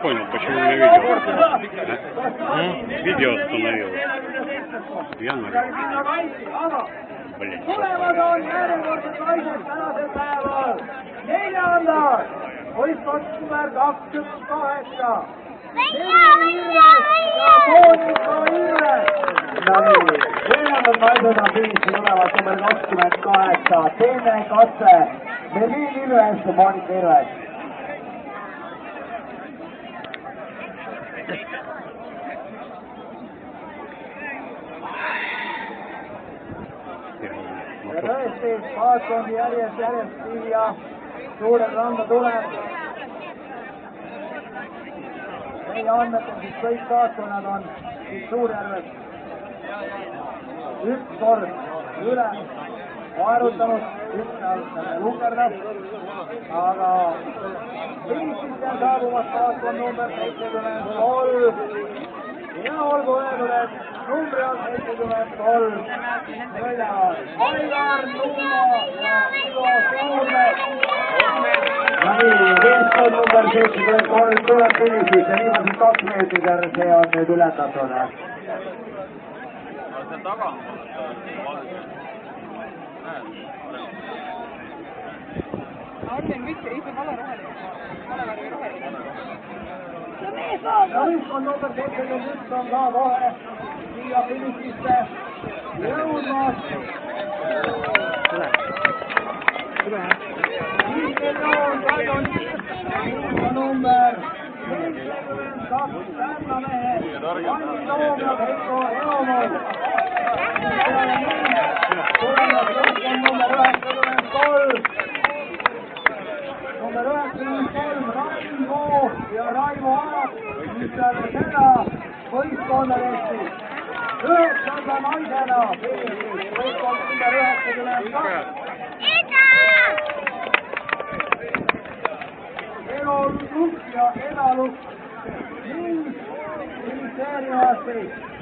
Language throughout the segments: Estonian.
понял, почему на видео. Видео остановилось. Я нарыл. Блин, Neljandad naised on finiši tulevad number 28, teine katse Merliin Ilves ja Monika Ilves. Ja tõesti, paatkondi järjest siia Suurel randa tuleb. Meie andmetel siis kõik paatkonnad on siis Suurjärves üks kord üle vaerutanud, üks lukerdab, aga finišisse on saabumas paatkond number 73. Ja olgu öeldud, et numbri on 73. Nõljavad Aivar Nuno ja Ivo Suurmäe. Ja nii, võistkond number 73 tuleb finišisse, viimased 2 meetrit ja see on nüüd ületatud. See taga on Arlen Vikker ise vale värvi roheline. Ja võistkond number 71 on ka kohe siia finišisse jõudmas. Number 72 Pärnamehe Anni Toom ja Heiko Eomon. Tulemas võistkond number 93. Number 93 Raimo ja Raimo Aak, mis peale seda võistkondadest 9. naisena võistkond number 92. Elo Lukk ja Eda Lukk ning ministeeriumasti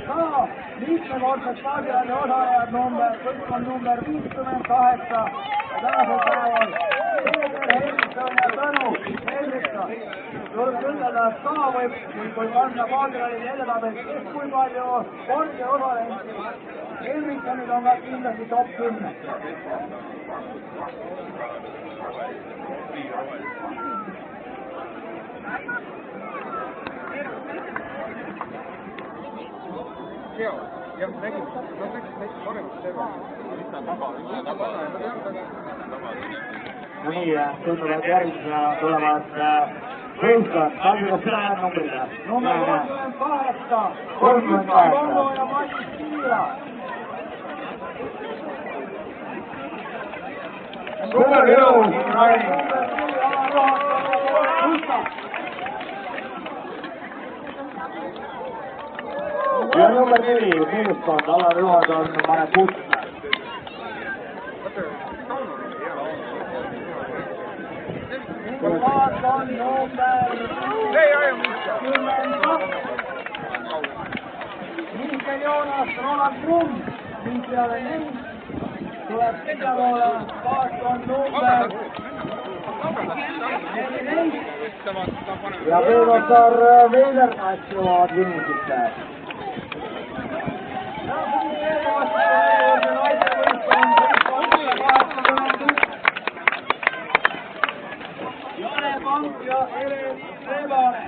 ka mitmekordsed paadiraadi osalejad võistkond number 58 ja tänasel päeval Helmson ja Tõnu Helmson. Tuleb ütelda, et ka võib, kui panna paadiraadid edetabel, kes kui palju kordi osalenud. Helmsonid on ka kindlasti top 10. Jah, nägin, nad läksid paremaks tegema. Nii, tundub, et järgmisena tulevad võistkond, talviga südamed numbrida. Number 38, 38. ja Mati Siila. Super ilus, Raini. Ja number 4, meeskond, Allar Juhad on Mare Putsmäe. Paatkond number 10. Mihkel Joonas, Roland Krumm, ning peale neid tuleb sigapoole paatkond number 14. Ja Peegotar Veidernas jõuavad finišisse. Jane Pank ja Helen Rebane.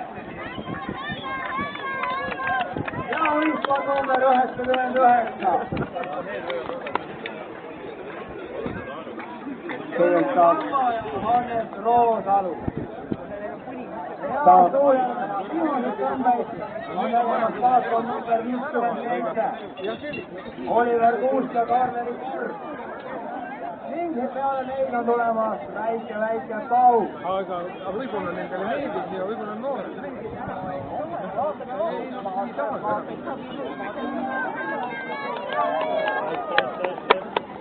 Ja võistkond number 99. Peetab Hannes Roosalu. Ja suurjärgena viimased tõmbeid on jõuanud paatkond number 57. Oliver Kuusk ja Karleri Kurb. Ning peale neid on tulemas väike Pau. Aga võib-olla nendele meeldib ja võib-olla on noored.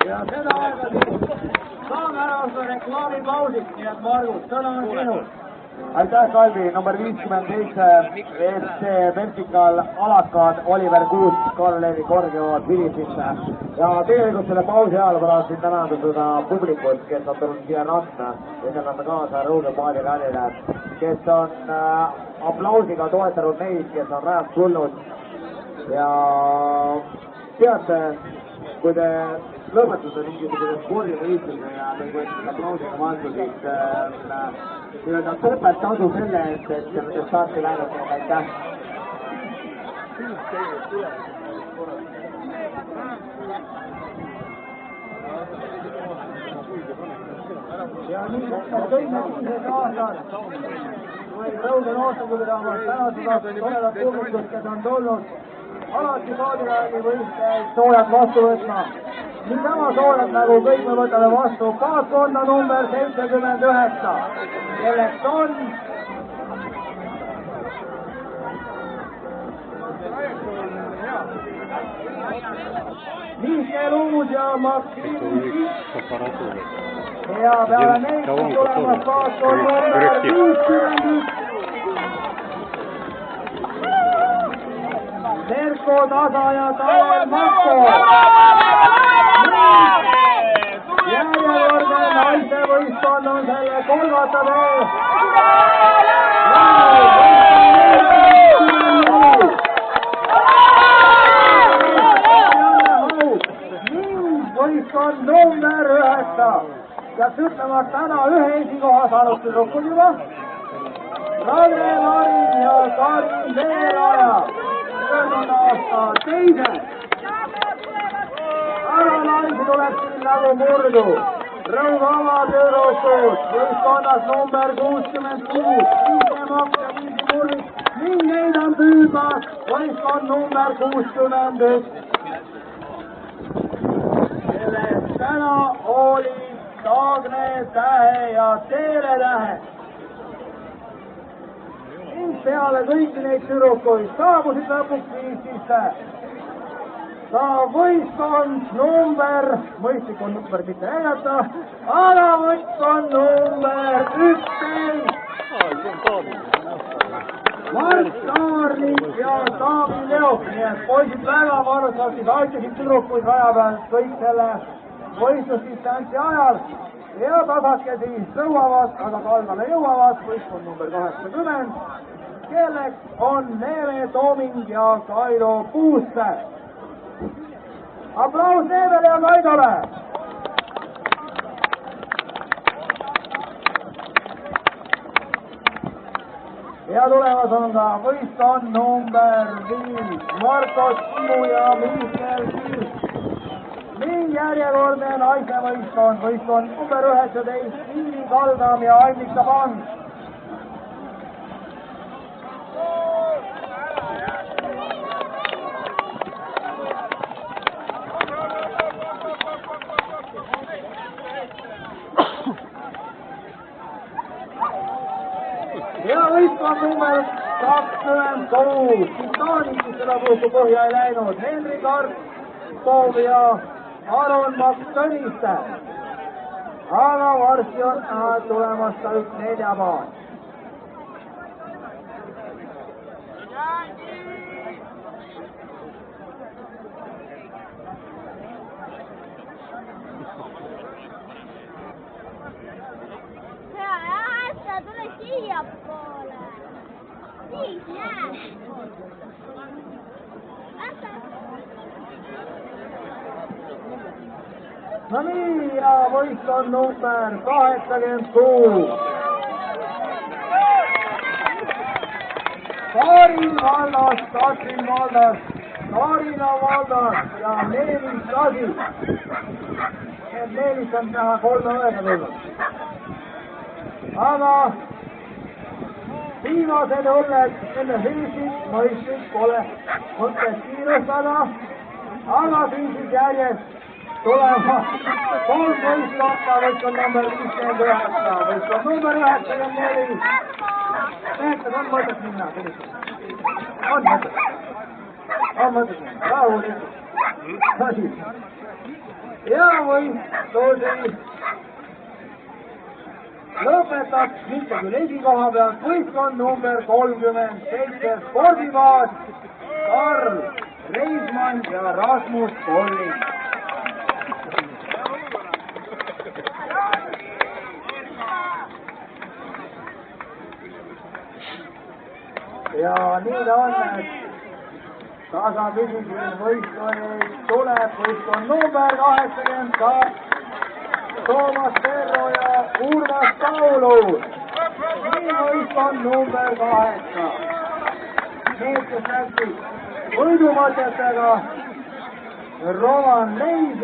Ja seda aega siis saame ära osta reklaamipausiks, nii et Margus, sõna on sinul. Aitäh, Kalvi, number 57 FC Vertikaal alakad Oliver Kuusk, Karl-Levi Korgevad finišisse. Ja tegelikult selle pausi ajal tahaksin tänada seda publikut, kes on tulnud siia randa ja seal on kaasa Rõuge Paadi rallile, kes on aplausiga toetanud neid, kes on rajalt tulnud. ja teate, kui te lõpetate mingisuguse spordivõistluse ja te võtate aplausiga vastu, siis nii-öelda topelttasu selle eest, et te saate läinud, aitäh. ja nii kõik need viised aastad või Rõuge noortekulirahvas tänasega toredat publikust, kes on tulnud alati kaadiraali võistlejaid soojad vastu võtma. Niisama soojad, nagu kõik me võtame vastu kaaskonda number 79, kelleks on Mihkel Uus ja Maksim ja peale neid on tulemas kaaskond number 61. Serko Tasa ja Tanel Makko. Järjekordne naistevõistkond on selle kolmata tee. Võistkond number 9. Peaks ütlema, täna ühe esikoha saanud tüdrukud juba. Radre Marin ja Karin Veeraja. Möödunud aasta teised. Aga naisi tuleb siin nagu murdu. Rõuge amatüdrukud võistkonnas number 66. Sisemaks ja Viisi Murvik ning neid on püüdmas võistkond number 61. Sellest täna oli Taagne tähe ja Teele tähe. Ning peale kõiki neid tüdrukuid saabusid lõpuks viisisse. Saab võistkond number, mõistlik on number mitte näidata, aga võistkond number 11. Mart Kaarlik ja Taavi Leop, nii et poisid väga varusasti aitasid tüdrukuid raja pealt kõik selle võistlusdistantsi ajal ja tasakesi sõuavad, aga kaldale jõuavad võistkond number 80, kelleks on Neeme Tooming ja Kaido Puuste. Aplaus Neemele ja Kaidole! Ja tulemas on ka võistkond number 5, Marko Timmu ja Mihkel Kiis. Ning järjekordne naise võistkond number 19, Siiri Kaldam ja Annika Pang. Ja võistkond number 26, Titaanikis seda puhku põhja ei läinud, Henri Karpov ja Aron Maks Tõniste. Aga varsti on tulemas ka üks neljapaan. Tule siiapoole. Siis näed. No nii, ja võistkond number 86. Karin Valdas, Katrin Valdas, Karina Valdas ja Meelis Lasi. Meelis on täna 3-9 tulnud. Aga viimased õlled enne hüüsid, mõistlik pole mõtet kiirustada, aga siis järjest tulema kolm võistkonda, võistkond number 59, võistkond number 94. Mehed, on mõtet minna, on mõtet. On mõtet minna, rahulikult. Ja võistlusi lõpetab mitte küll esikoha pealt võistkond number 37 spordibaas Karl Reismann ja Rasmus Kolling. ja nii ta on, et tasapisi võistkonnas tuleb võistkond number 82, Toomas Perro ja Urmas Paulu. Nii võistkond number 8. Need, kes läksid võidumõtetega, Roman Leis